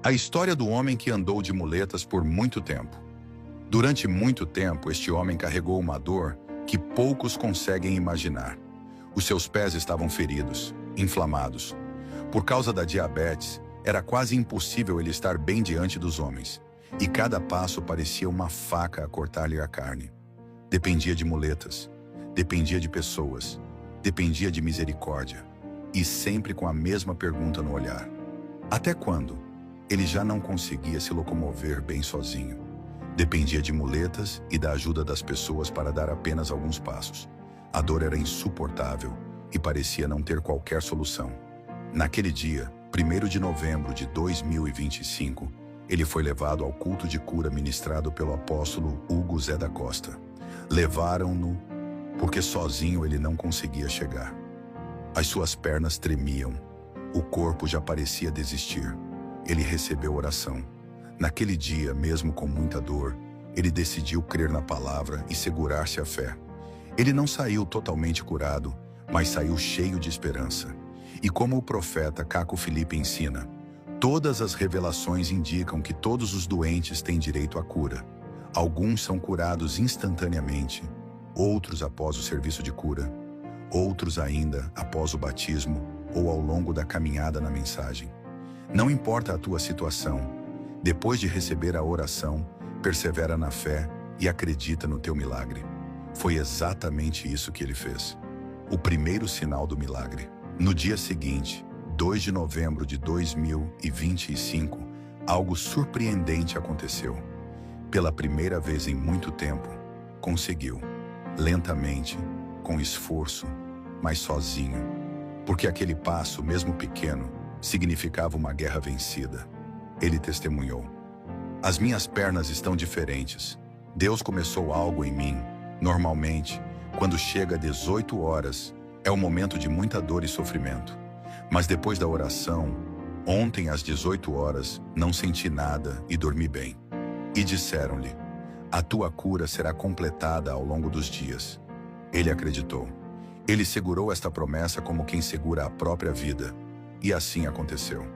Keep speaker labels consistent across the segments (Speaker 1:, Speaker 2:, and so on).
Speaker 1: A história do homem que andou de muletas por muito tempo. Durante muito tempo, este homem carregou uma dor que poucos conseguem imaginar. Os seus pés estavam feridos, inflamados. Por causa da diabetes, era quase impossível ele estar bem diante dos homens, e cada passo parecia uma faca a cortar-lhe a carne. Dependia de muletas, dependia de pessoas, dependia de misericórdia, e sempre com a mesma pergunta no olhar: até quando? Ele já não conseguia se locomover bem sozinho. Dependia de muletas e da ajuda das pessoas para dar apenas alguns passos. A dor era insuportável e parecia não ter qualquer solução. Naquele dia, 1º de novembro de 2025, ele foi levado ao culto de cura ministrado pelo apóstolo Hugo Zé da Costa. Levaram-no porque sozinho ele não conseguia chegar. As suas pernas tremiam, o corpo já parecia desistir. Ele recebeu oração. Naquele dia, mesmo com muita dor, ele decidiu crer na palavra e segurar-se à fé. Ele não saiu totalmente curado, mas saiu cheio de esperança. E como o profeta Caco Felipe ensina, todas as revelações indicam que todos os doentes têm direito à cura. Alguns são curados instantaneamente, outros após o serviço de cura, outros ainda após o batismo ou ao longo da caminhada na mensagem. Não importa a tua situação, depois de receber a oração, persevera na fé e acredita no teu milagre. Foi exatamente isso que ele fez. O primeiro sinal do milagre. No dia seguinte, 2 de novembro de 2025, algo surpreendente aconteceu. Pela primeira vez em muito tempo, conseguiu. Lentamente, com esforço, mas sozinho. Porque aquele passo, mesmo pequeno, significava uma guerra vencida. Ele testemunhou: as minhas pernas estão diferentes. Deus começou algo em mim. Normalmente, quando chega 18 horas, é um momento de muita dor e sofrimento. Mas depois da oração, ontem às 18 horas, não senti nada e dormi bem. E disseram-lhe: a tua cura será completada ao longo dos dias. Ele acreditou. Ele segurou esta promessa como quem segura a própria vida. E assim aconteceu.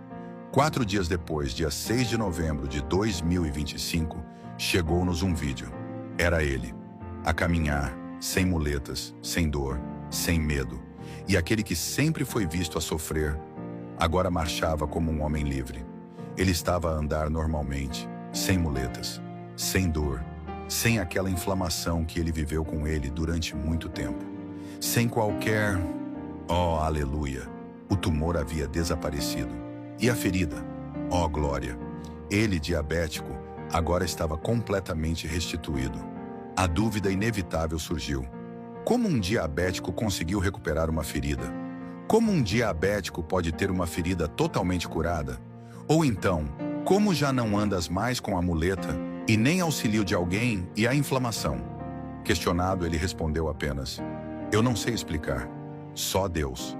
Speaker 1: 4 dias depois, dia 6 de novembro de 2025, chegou-nos um vídeo. Era ele, a caminhar, sem muletas, sem dor, sem medo. E aquele que sempre foi visto a sofrer, agora marchava como um homem livre. Ele estava a andar normalmente, sem muletas, sem dor, sem aquela inflamação que ele viveu com ele durante muito tempo. Sem qualquer... Oh, aleluia! O tumor havia desaparecido. E a ferida? Oh, glória! Ele, diabético, agora estava completamente restituído. A dúvida inevitável surgiu. Como um diabético conseguiu recuperar uma ferida? Como um diabético pode ter uma ferida totalmente curada? Ou então, como já não andas mais com a muleta e nem auxílio de alguém e a inflamação? Questionado, ele respondeu apenas: eu não sei explicar, só Deus.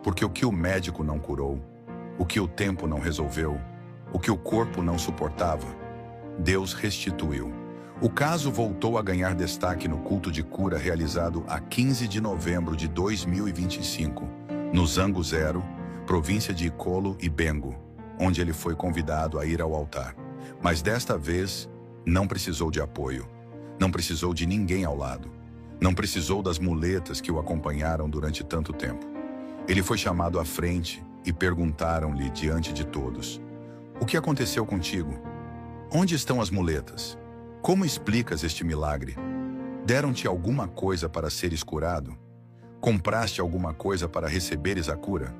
Speaker 1: Porque o que o médico não curou, o que o tempo não resolveu, o que o corpo não suportava, Deus restituiu. O caso voltou a ganhar destaque no culto de cura realizado a 15 de novembro de 2025, no Zango Zero, província de Icolo e Bengo, onde ele foi convidado a ir ao altar. Mas desta vez, não precisou de apoio, não precisou de ninguém ao lado, não precisou das muletas que o acompanharam durante tanto tempo. Ele foi chamado à frente e perguntaram-lhe diante de todos: o que aconteceu contigo? Onde estão as muletas? Como explicas este milagre? Deram-te alguma coisa para seres curado? Compraste alguma coisa para receberes a cura?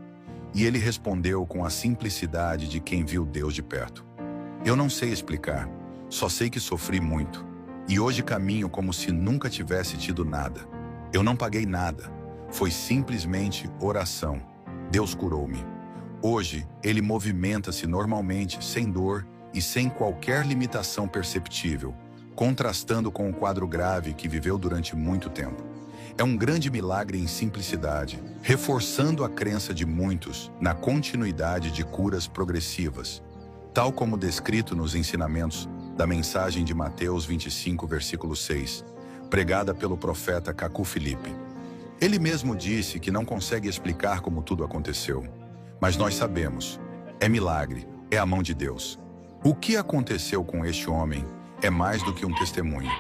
Speaker 1: E ele respondeu com a simplicidade de quem viu Deus de perto: eu não sei explicar, só sei que sofri muito. E hoje caminho como se nunca tivesse tido nada. Eu não paguei nada. Foi simplesmente oração. Deus curou-me. Hoje, ele movimenta-se normalmente, sem dor e sem qualquer limitação perceptível, contrastando com o quadro grave que viveu durante muito tempo. É um grande milagre em simplicidade, reforçando a crença de muitos na continuidade de curas progressivas, tal como descrito nos ensinamentos da mensagem de Mateus 25, versículo 6, pregada pelo profeta Caco Felipe. Ele mesmo disse que não consegue explicar como tudo aconteceu, mas nós sabemos, é milagre, é a mão de Deus. O que aconteceu com este homem é mais do que um testemunho.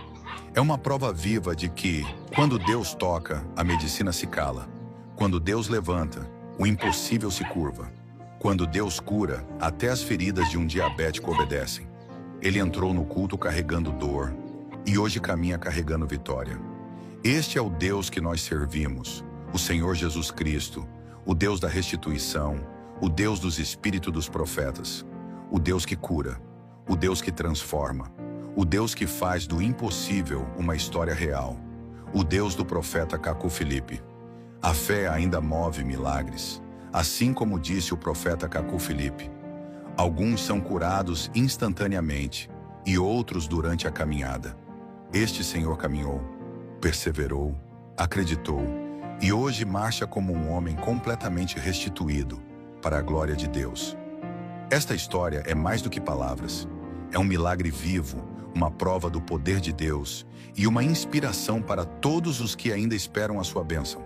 Speaker 1: É uma prova viva de que, quando Deus toca, a medicina se cala. Quando Deus levanta, o impossível se curva. Quando Deus cura, até as feridas de um diabético obedecem. Ele entrou no culto carregando dor e hoje caminha carregando vitória. Este é o Deus que nós servimos, o Senhor Jesus Cristo, o Deus da restituição, o Deus dos espíritos dos profetas, o Deus que cura, o Deus que transforma, o Deus que faz do impossível uma história real, o Deus do profeta Cacu Filipe. A fé ainda move milagres, assim como disse o profeta Cacu Filipe. Alguns são curados instantaneamente e outros durante a caminhada. Este Senhor caminhou, perseverou, acreditou e hoje marcha como um homem completamente restituído para a glória de Deus. Esta história é mais do que palavras. É um milagre vivo, uma prova do poder de Deus e uma inspiração para todos os que ainda esperam a sua bênção.